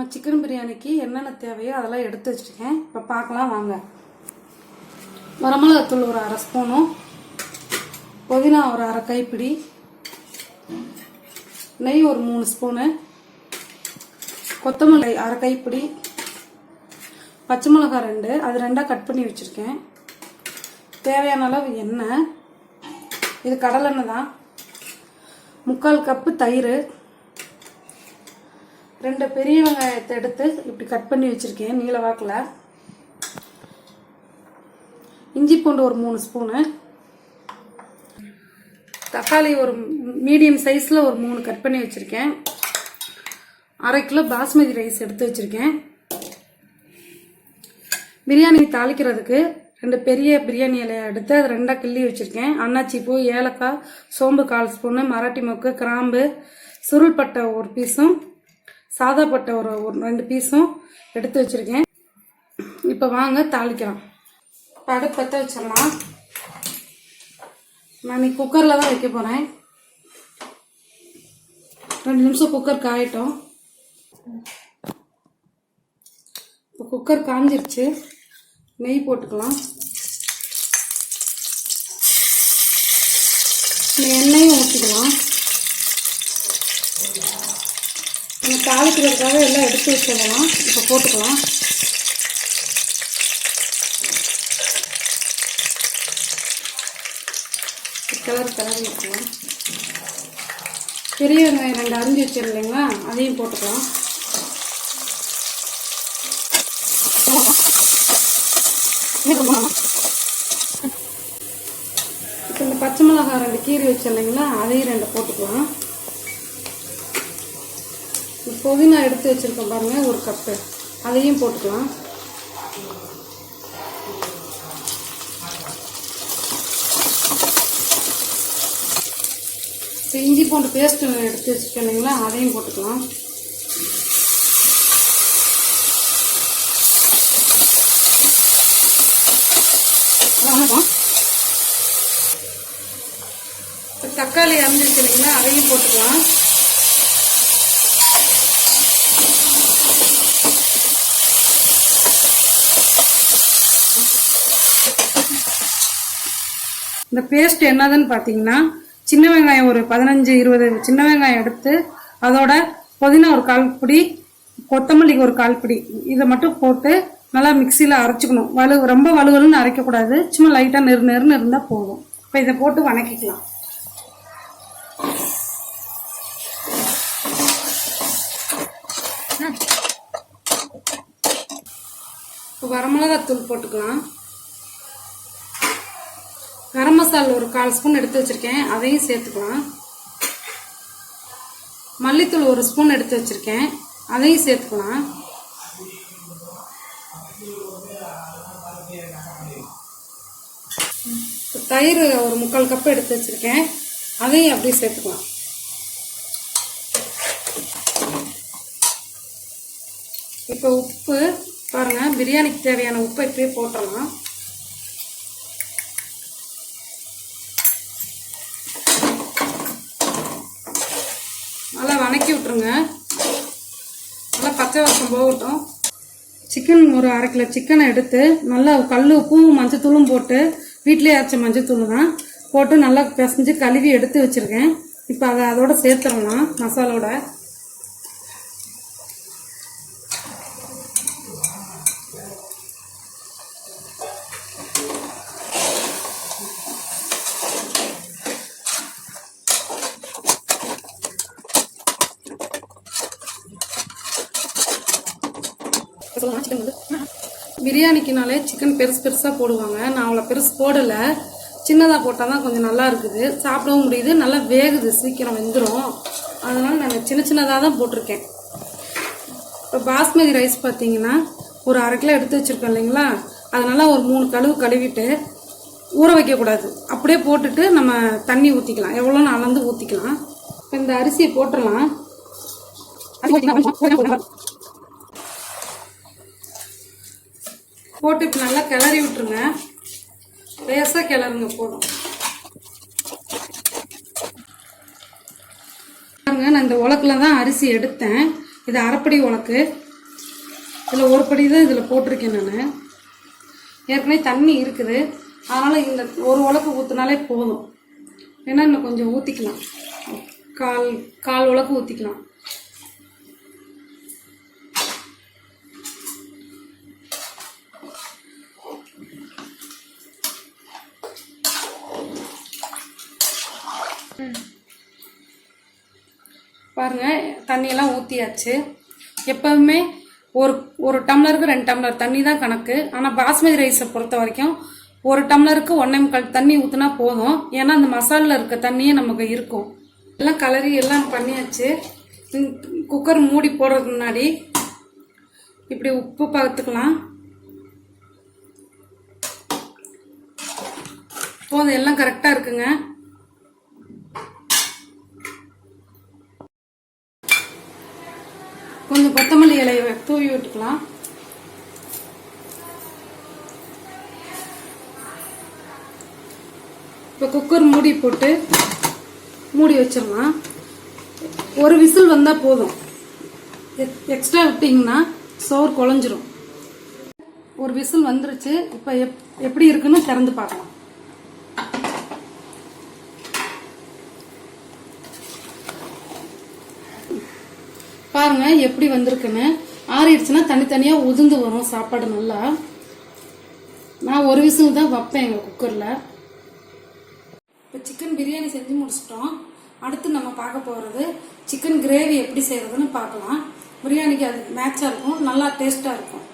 நம்ம சிக்கன் பிரியாணிக்கு என்னென்ன தேவையோ அதெல்லாம் எடுத்து வச்சுருக்கேன். இப்போ பார்க்கலாம் வாங்க. வரமிளகாத்தூள் ஒரு 1/2 ஸ்பூனும், புதினா ஒரு 1/2 கைப்பிடி, நெய் ஒரு 3 ஸ்பூனு, கொத்தமல்லி 1/2 கைப்பிடி, பச்சை மிளகாய் 2 அது 2ஆக கட் பண்ணி வச்சுருக்கேன். தேவையான அளவு எண்ணெய், இது கடலெண்ணெய் தான், 3/4 கப்பு தயிர், 2 பெரிய வெங்காயத்தை எடுத்து இப்படி கட் பண்ணி வச்சுருக்கேன் நீல வாக்கில், இஞ்சி பூண்டு ஒரு 3 ஸ்பூனு, தக்காளி ஒரு மீடியம் சைஸில் ஒரு 3 கட் பண்ணி வச்சுருக்கேன், 1/2 கிலோ பாஸ்மதி ரைஸ் எடுத்து வச்சுருக்கேன். பிரியாணி தாளிக்கிறதுக்கு 2 பெரிய பிரியாணி இலையை எடுத்து அது 2ஆக கிள்ளி வச்சுருக்கேன். அன்னாச்சி பூ, ஏலக்காய், சோம்பு 1/4 ஸ்பூனு, மராட்டி மொக்கு, கிராம்பு, சுருள் பட்டை ஒரு பீஸும், சாதா பட்டை ஒரு 2 பீஸும் எடுத்து வச்சுருக்கேன். இப்போ வாங்க தாளிக்கலாம். அடுப்பு பற்ற வச்சிடலாம். நான் இன்னைக்கு குக்கரில் தான் வைக்க போகிறேன். 2 நிமிஷம் குக்கர் காயட்டும். இப்போ குக்கர் காஞ்சிருச்சு. நெய் போட்டுக்கலாம். எண்ணெயும் ஊற்றிக்கலாம். நம்ம தாளிக்கிறதுக்காக எல்லாம் எடுத்து வச்சிடலாம். இப்போ போட்டுக்கலாம். கிளறி வைக்கலாம். பெரிய வெங்காயம் 2 அரிஞ்சு வச்சிடலைங்களா, அதையும் போட்டுக்கலாம். இப்போ இந்த பச்சை மிளகாய் 2 கீரி வச்சிடலைங்களா, அதையும் 2 போட்டுக்கலாம். புதினா எடுத்து வச்சிருக்கோம் பாருங்க, 1 கப்பு, அதையும் போட்டுக்கலாம். இஞ்சி பூண்டு பேஸ்ட் எடுத்து வச்சுருக்கேன் இல்லைங்களா, அதையும் போட்டுக்கலாம். தக்காளி அரைஞ்சிருக்கு இல்லைங்களா, அதையும் போட்டுக்கலாம். இந்த பேஸ்ட் என்னதுன்னு பார்த்தீங்கன்னா, சின்ன வெங்காயம் ஒரு 15-20 சின்ன வெங்காயம் எடுத்து அதோட புதினா ஒரு 1/4 பிடி, கொத்தமல்லி ஒரு 1/4 பிடி, இதை மட்டும் போட்டு நல்லா மிக்சியில் அரைச்சிக்கணும். ரொம்ப வலுவலுன்னு அரைக்கக்கூடாது, சும்மா லைட்டாக நெருன்னு இருந்தால் போதும். இப்போ இதை போட்டு வணக்கிக்கலாம். இப்போ வரமிளகாத்தூள் போட்டுக்கலாம். கரம் மசாலா ஒரு 1/4 ஸ்பூன் எடுத்து வச்சிருக்கேன், அதையும் சேர்த்துக்கலாம். மல்லித்தூள் 1 ஸ்பூன் எடுத்து வச்சிருக்கேன், அதையும் சேர்த்துக்கலாம். தயிர் ஒரு 3/4 கப்பு எடுத்து வச்சிருக்கேன், அதையும் அப்படியே சேர்த்துக்கலாம். இப்போ உப்பு பாருங்க, பிரியாணிக்கு தேவையான உப்பை இப்பயே போட்டுடலாம். நல்லா வணக்கி விட்டுருங்க. நல்லா பச்சை வாசம் போகட்டும். சிக்கன் ஒரு 1/2 கிலோ சிக்கனை எடுத்து நல்லா கல் உப்பும் மஞ்சத்தூளும் போட்டு, வீட்டிலே அரைச்ச மஞ்சத்தூள் தான் போட்டு நல்லா பிசைஞ்சு கழுவி எடுத்து வச்சுருக்கேன். இப்போ அதை அதோட சேர்த்துடலாம் மசாலோட. பிரியாணிக்குனாலே சிக்கன் பெருசாக போடுவாங்க. நான் அவ்வளோ பெருசு போடலை, சின்னதாக போட்டால் தான் கொஞ்சம் நல்லா இருக்குது, சாப்பிடவும் முடியுது, நல்லா வேகுது, சீக்கிரம் வெந்துடும். அதனால் நான் சின்னதாக தான் போட்டிருக்கேன். இப்போ பாஸ்மதி ரைஸ் பார்த்தீங்கன்னா ஒரு 1/2 கிலோ எடுத்து வச்சுருக்கேன் இல்லைங்களா, அதனால் ஒரு 3 கழுவு கழுவிட்டு ஊற வைக்கக்கூடாது, அப்படியே போட்டுட்டு நம்ம தண்ணி ஊற்றிக்கலாம், எவ்வளோன்னு அளந்து ஊற்றிக்கலாம். இப்போ இந்த அரிசியை போட்டுடலாம். போட்டு இப்போ நல்லா கிளறி விட்டுருங்க. லேசாக கிளறுங்க போதும். பாருங்க, நான் இந்த உலக்கில் தான் அரிசி எடுத்தேன். இது அரைப்படி உலக்கு. இதில் ஒரு படி தான் இதில் போட்டிருக்கேன் நான். ஏற்கனவே தண்ணி இருக்குது, அதனால் இந்த ஒரு உலக்கு ஊற்றினாலே போதும். ஏன்னா இன்னும் கொஞ்சம் ஊற்றிக்கலாம், கால் உலக்கு ஊற்றிக்கலாம். பாருங்க, தண்ணியெல்லாம் ஊற்றியாச்சு. எப்பவுமே ஒரு டம்ளருக்கு 2 டம்ளர் தண்ணி தான் கணக்கு. ஆனால் பாஸ்மதி ரைஸை பொறுத்த வரைக்கும் 1 டம்ளருக்கு 1.25 தண்ணி ஊற்றினா போதும். ஏன்னா அந்த மசாலில் இருக்க தண்ணியே நமக்கு இருக்கும். எல்லாம் கலரி எல்லாம் பண்ணியாச்சு. குக்கர் மூடி போடுறதுக்கு முன்னாடி இப்படி உப்பு பார்த்துக்கலாம். போதும், எல்லாம் கரெக்டாக இருக்குங்க. கொஞ்சம் கொத்தமல்லி இலையை தூவி விட்டுக்கலாம். இப்போ குக்கர் மூடி போட்டு மூடி வச்சிடலாம். ஒரு விசில் வந்தால் போதும். எக்ஸ்ட்ரா விட்டிங்கன்னா சோறு குழஞ்சிரும். ஒரு விசில் வந்துருச்சு. இப்போ எப்படி இருக்குன்னு திறந்து பார்க்கலாம். பாருங்க எப்படி வந்திருக்குன்னு. ஆறிடுச்சுன்னா தனித்தனியா உதிர்ந்து வரும் சாப்பாடு நல்லா. நான் ஒரு விசில் தான் வைப்பேன் எங்க குக்கர்ல. இப்போ சிக்கன் பிரியாணி செஞ்சு முடிச்சிட்டோம். அடுத்து நம்ம பார்க்க போறது சிக்கன் கிரேவி எப்படி செய்யறதுன்னு பார்க்கலாம். பிரியாணிக்கு அது மேட்சா இருக்கும், நல்லா டேஸ்டா இருக்கும்.